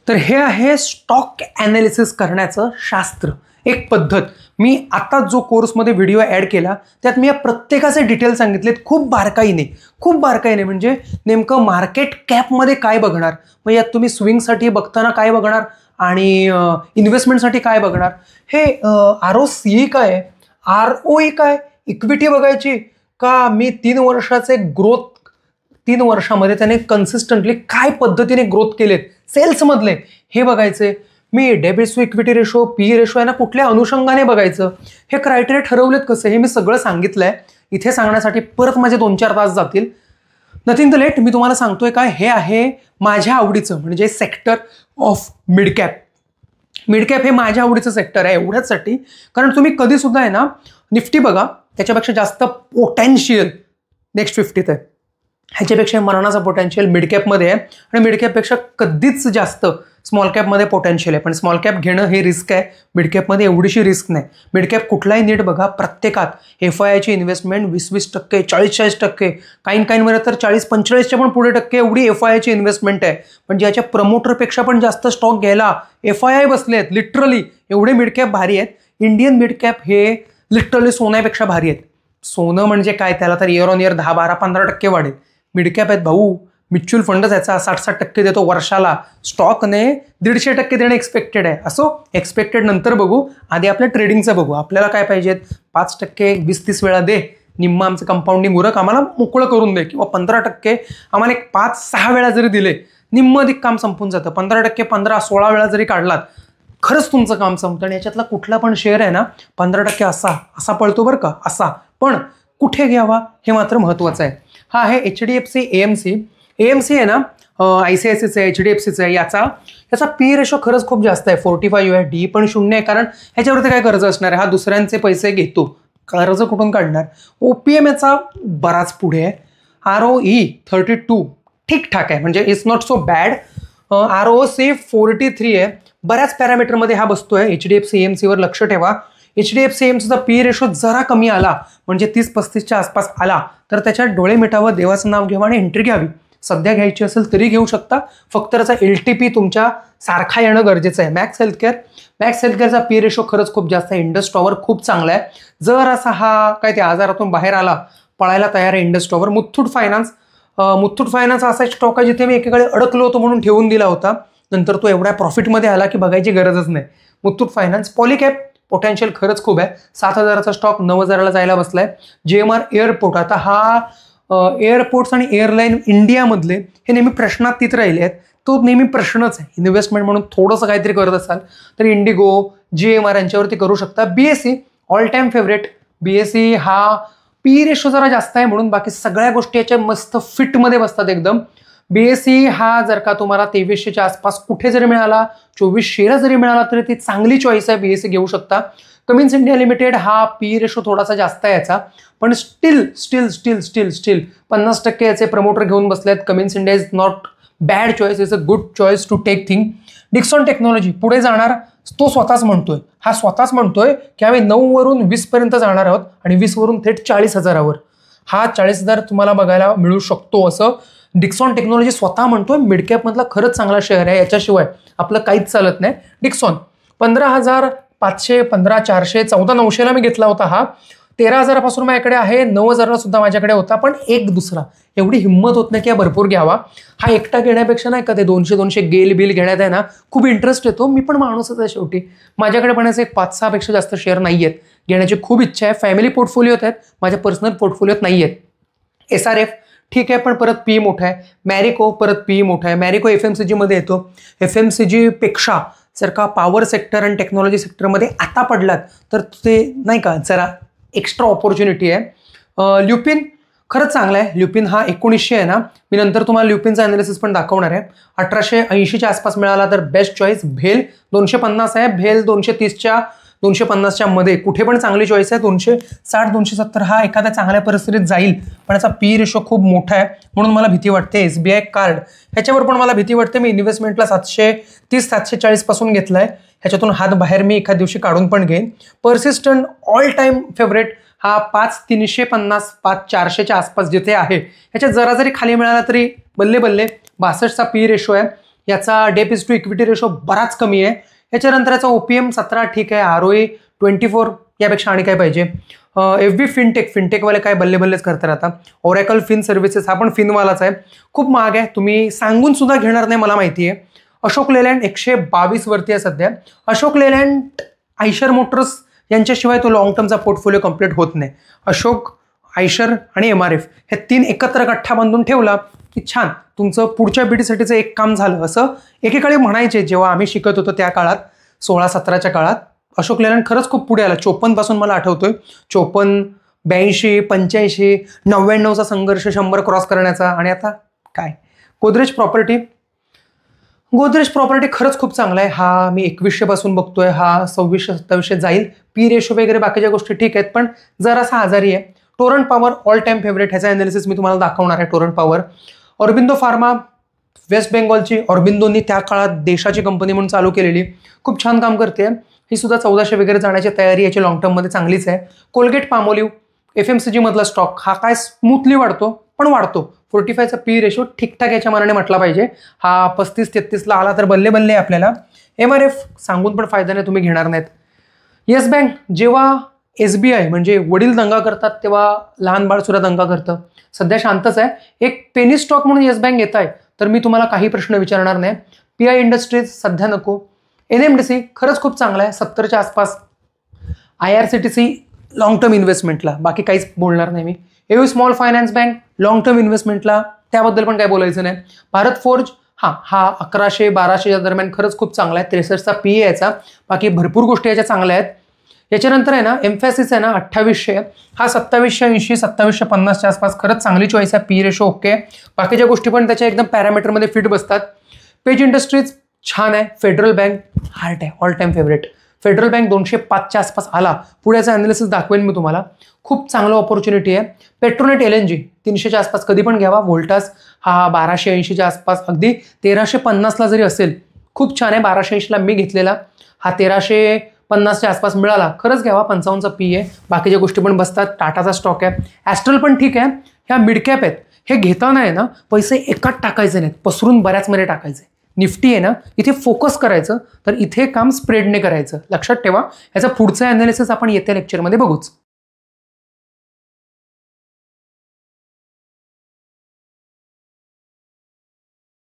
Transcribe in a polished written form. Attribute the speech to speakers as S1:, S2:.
S1: तर हे आहे स्टॉक ॲनालिसिस करण्याचं शास्त्र, एक पद्धत. मी आता जो कोर्समध्ये व्हिडिओ ॲड केला त्यात मी या प्रत्येकाचे डिटेल सांगितलेत खूप बारकाईने. म्हणजे नेमकं मार्केट कॅपमध्ये काय बघणार, मग यात तुम्ही स्विंगसाठी बघताना काय बघणार आणि इन्व्हेस्टमेंटसाठी काय बघणार, हे ROCE काय, ROE काय, इक्विटी बघायची का, मी 3 वर्षाचे ग्रोथ 3 वर्षामध्ये त्याने कन्सिस्टंटली काय पद्धतीने ग्रोथ केलेत सेल्समधले हे बघायचे, मी debit to equity ratio, PE ratio यांना कुठल्या अनुषंगाने बघायचं, हे क्रायटेरिया ठरवलेत कसे, हे मी सगळं सांगितलंय. इथे सांगण्यासाठी परत माझे 2-4 तास जातील. नथिंग द लेट, मी तुम्हाला सांगतोय काय, हे आहे माझ्या आवडीचं म्हणजे sector of mid cap. Mid cap हे माझ्या आवडीचं सेक्टर आहे एवढ्याचसाठी कारण तुम्ही कधी सुद्धा आहे ना निफ्टी बघा, त्याच्यापेक्षा जास्त पोटेन्शियल नेक्स्ट 50th आहे, ह्याच्यापेक्षा मरणाचा पोटेन्शियल मिड कॅपमध्ये आहे आणि मिड कॅपपेक्षा कधीच जास्त स्मॉल कॅपमध्ये पोटेन्शियल आहे. पण स्मॉल कॅप घेणं हे रिस्क आहे, मिड कॅपमध्ये एवढीशी रिस्क नाही. मिड कॅप कुठलाही नीट बघा, प्रत्येकात FIIची इन्व्हेस्टमेंट 20-20%, 40-40%, काहींमध्ये तर 40-45च्या पण पुढे टक्के एवढी FIIची इन्व्हेस्टमेंट आहे. म्हणजे याच्या प्रमोटरपेक्षा पण जास्त स्टॉक घ्यायला FII बसले आहेत लिटरली. एवढे मिड कॅप भारी आहेत. इंडियन मिड कॅप हे लिटरली सोन्यापेक्षा भारी आहेत. सोनं म्हणजे काय, त्याला तर इयर ऑन इयर 10-12-15% वाढेल. मिड कॅप आहेत भाऊ, म्युच्युअल फंडच याचा 60-60% देतो वर्षाला, स्टॉकने 150% देणं एक्सपेक्टेड आहे. असो, एक्सपेक्टेड नंतर बघू, आधी आपल्या ट्रेडिंगचं बघू. आपल्याला काय पाहिजेत, 5% 20-30 वेळा दे, निम्मा आमचं कंपाऊंडिंग उरक, आम्हाला मोकळं करून दे, किंवा 15% आम्हाला एक 5-6 वेळा जरी दिले, निम्म अधिक काम संपून जातं. 15% 15-16 वेळा जरी काढलात, खरंच तुमचं काम संपतं. आणि याच्यातला कुठला पण शेअर आहे ना 15% असा पळतो बरं का, असा. पण कुठे घ्यावा हे मात्र महत्त्वाचं आहे. हा आहे HDFC AMC आहे ना, ICICIचं आहे, HDFCचं आहे. याचा PE रेशो खरंच खूप जास्त आहे, 45 आहे. DE पण 0 आहे, कारण ह्याच्यावरती काय कर्ज असणार आहे, हा दुसऱ्यांचे पैसे घेतो, कर्ज कुठून काढणार. OPM याचा बराच पुढे आहे. ROE 32 ठीकठाक आहे, म्हणजे it's not so bad. ROC 43 आहे. बऱ्याच पॅरामीटरमध्ये हा बसतोय. HDFC AMC वर लक्ष ठेवा. HDFC AMCचा PE रेशो जरा कमी आला, म्हणजे 30-35च्या आसपास आला, तर त्याच्यात डोळे मिटावं, देवाचं नाव घ्यावं आणि एंट्री घ्यावी. सध्या घ्यायची असेल तरी घेऊ शकता, फक्त त्याचा LTP तुमच्या सारखा येणं गरजेचं आहे. मॅक्स हेल्थकेअरचा PE रेशो खरंच खूप जास्त आहे. इंडस टॉवर खूप चांगला आहे. जर असा हा काय ते आजारातून बाहेर आला, पळायला तयार आहे इंडस टॉवर. मुथ्थूट फायनान्स असा एक स्टॉक आहे जिथे मी एकेकाळी अडकलो होतो म्हणून ठेवून दिला होता, नंतर तो एवढ्या प्रॉफिटमध्ये आला की बघायची गरजच नाही. मुथ्थूट फायनान्स. पॉलिकॅप पोटेन्शियल खरंच खूप आहे. 7,000चा स्टॉक 9,000ला जायला बसलाय. GMR एअरपोर्ट, आता हा एअरपोर्ट्स आणि एअरलाईन इंडियामधले हे नेहमी प्रश्नातीत राहिले आहेत. तो नेहमी प्रश्नच आहे. इन्व्हेस्टमेंट म्हणून थोडंसं काहीतरी करत असाल तर इंडिगो, GMR यांच्यावरती करू शकता. BSE all time favourite. BSE हा PE रेशो जरा जास्त आहे म्हणून बाकी सगळ्या गोष्टी याच्या मस्त फिटमध्ये बसतात एकदम. BSE हा जर का तुम्हाला 2300च्या आसपास कुठे जरी मिळाला, 2400ला जरी मिळाला तरी ती चांगली चॉईस आहे, BSE घेऊ शकता. कमिन्स इंडिया लिमिटेड हा PE रेशो थोडासा जास्त आहे याचा, पण स्टील 50% याचे प्रमोटर घेऊन बसलेत. Cummins India is not bad choice, is a good choice to take thing. Dixon technology पुढे जाणार, तो स्वतःच म्हणतोय की आम्ही 9 वरून 20 पर्यंत जाणार आहोत आणि 20 वरून थेट 40,000वर. हा 40,000 तुम्हाला बघायला मिळू शकतो असं डिक्सॉन टेक्नॉलॉजी स्वतः म्हणतोय. मिडकॅपमधला खरंच चांगला शेअर आहे, याच्याशिवाय आपलं काहीच चालत नाही. डिक्सॉन 15,500, 15,400, 14,900ला मी घेतला होता. हा 13,000पासून माझ्याकडे आहे, 9,000ला सुद्धा माझ्याकडे होता. पण एक दुसरा एवढी हिंमत होत नाही की भरपूर घ्यावा. हा एकटा घेण्यापेक्षा नाही का ते 200 गेल बिल घेण्यात आहे ना खूप इंटरेस्ट येतो. मी पण माणूसच आहे शेवटी. माझ्याकडे पण असे 5-6 जास्त शेअर नाही आहेत, घेण्याची खूप इच्छा आहे. फॅमिली पोर्टफोलिओत आहेत, माझ्या पर्सनल पोर्टफोलिओत नाही आहेत. SRF ठीक आहे, पण परत PE मोठा आहे. मॅरिको परत PE मोठा आहे. मॅरिको FMCG मध्ये येतो. FMCG पेक्षा जर का पॉवर सेक्टर आणि टेक्नॉलॉजी सेक्टरमध्ये आता पडलात तर ते नाही का जरा एक्स्ट्रा ऑपॉर्च्युनिटी आहे. ल्युपिन खरंच चांगला आहे. ल्युपिन हा 1900 आहे ना, मी नंतर तुम्हाला ल्युपिनचा अनालिसिस पण दाखवणार आहे. 1880च्या आसपास मिळाला तर बेस्ट चॉईस. भेल 250 आहे, भेल 250च्या मध्ये कुठे पण चांगली चॉईस आहे. 260-270 हा एखाद्या चांगल्या परिस्थितीत जाईल, पण याचा PE रेशो खूप मोठा आहे म्हणून मला भीती वाटते. SBI कार्ड ह्याच्यावर पण मला भीती वाटते. मी इन्व्हेस्टमेंटला 730-740 पासून घेतलाय, ह्याच्यातून हात बाहेर मी एखाद दिवशी काढून पण घेईन. पर्सिस्टंट ऑल टाइम फेवरेट हा 5,350, 5,400च्या आसपास जिथे आहे, ह्याच्यात जरा जरी खाली मिळाला तरी बल्ले 62चा PE रेशो आहे. याचा डेप इज टू इक्विटी रेशो बराच कमी आहे. याच्यानंतर याचा OPM 17 ठीक आहे, ROE 24 यापेक्षा आणि काय पाहिजे. FB फिनटेकवाले काय बल्लेबल्लेच करतात आता. ओरॅकल फिन सर्व्हिसेस हा पण फिनवालाच आहे, खूप महाग आहे, तुम्ही सांगून सुद्धा घेणार नाही मला माहिती आहे. अशोक लेलँड 122 वरती आहे सध्या. अशोक लेलँड आयशर मोटर्स यांच्याशिवाय तो लॉंग टर्मचा पोर्टफोलिओ कंप्लीट होत नाही. अशोक, आयशर आणि MRF हे 3 एकत्र गठ्ठा बांधून ठेवला की छान तुमचं पुढच्या पिढीसाठीचं एक काम झालं, असं एकेकाळी म्हणायचे जेव्हा आम्ही शिकत होतो त्या काळात, 16-17च्या काळात. अशोक लेलँड खरंच खूप पुढे आला. 54 पासून मला आठवतोय, 54, 82, 85, 99चा संघर्ष 100 क्रॉस करण्याचा. आणि आता काय, गोदरेज प्रॉपर्टी खरंच खूप चांगला आहे. हा मी 2100 पासून बघतोय, हा 2600-2700 जाईल. पी रेशो वगैरे बाकीच्या गोष्टी ठीक आहेत, पण जरासा आजारी आहे. Torrent power all time favourite, ह्याचा अनालिसिस मी तुम्हाला दाखवणार आहे. Torrent power, Aurobindo pharma, west बेंगॉलची, ऑरबिंदोनी त्या काळात देशाची कंपनी म्हणून चालू केलेली, खूप छान काम करते. ही सुद्धा 1400 वगैरे जाण्याची तयारी याची लॉंग टर्ममध्ये चांगलीच आहे. कोलगेट पामोलिव्ह FMCG मधला स्टॉक, हा काय स्मूथली वाढतो पण वाढतो. 45चा पी रेशो ठीकठाक याच्या मनाने म्हटला पाहिजे. हा 35-33ला आला तर बल्ले बल्ले आपल्याला. MRF सांगून पण फायदा नाही, तुम्ही घेणार नाहीत. येस बँक, जेव्हा SBI म्हणजे वडील दंगा करतात तेव्हा लहान बाळ सुद्धा दंगा करतं. सध्या शांतच आहे. एक पेनी स्टॉक म्हणून येस बँक येत आहे तर मी तुम्हाला काही प्रश्न विचारणार नाही. PI इंडस्ट्रीज सध्या नको. NMDC खरंच खूप चांगला आहे, 70च्या आसपास. IRCTC लॉंग टर्म इन्व्हेस्टमेंटला, बाकी काहीच बोलणार नाही मी. AU small finance bank long term इन्व्हेस्टमेंटला, त्याबद्दल पण काही बोलायचं नाही. भारत फोर्ज, हा 1100-1200च्या दरम्यान खरंच खूप चांगला आहे. 63चा PE याचा, बाकी भरपूर गोष्टी याच्या चांगल्या आहेत. याच्यानंतर आहे ना एम्फॅसिस आहे ना 2800, हा 2780-2750च्या आसपास खरंच चांगली चॉईस आहे. पी रेशो ओके, बाकीच्या गोष्टी पण त्याच्या एकदम पॅरामीटरमध्ये फिट बसतात. पेज इंडस्ट्रीज छान आहे. फेडरल बँक हार्ट आहे, all time favourite. Federal bank 205च्या आसपास आला, पुढेचा अनालिसिस दाखवेन मी तुम्हाला, खूप चांगलं ऑपॉर्च्युनिटी आहे. पेट्रोनेट LNG 300च्या आसपास कधी पण घ्यावा. व्होल्टास हा 1280च्या आसपास, अगदी 1350ला जरी असेल खूप छान आहे. 1280ला मी घेतलेला, हा 1350च्या आसपास मिळाला, खरंच घ्यावा. 55चा PE आहे, बाकीच्या गोष्टी पण बसतात. टाटाचा स्टॉक आहे. ॲस्ट्रल पण ठीक आहे. ह्या मिड कॅप आहेत, हे घेताना आहे ना पैसे एकाच टाकायचे नाहीत, पसरून बऱ्याच मध्ये टाकायचे. निफ्टी आहे ना, इथे फोकस करायचं, तर इथे काम स्प्रेडने करायचं. लक्षात ठेवा. याचा पुढचं अनालिसिस आपण येत्या लेक्चरमध्ये बघूच.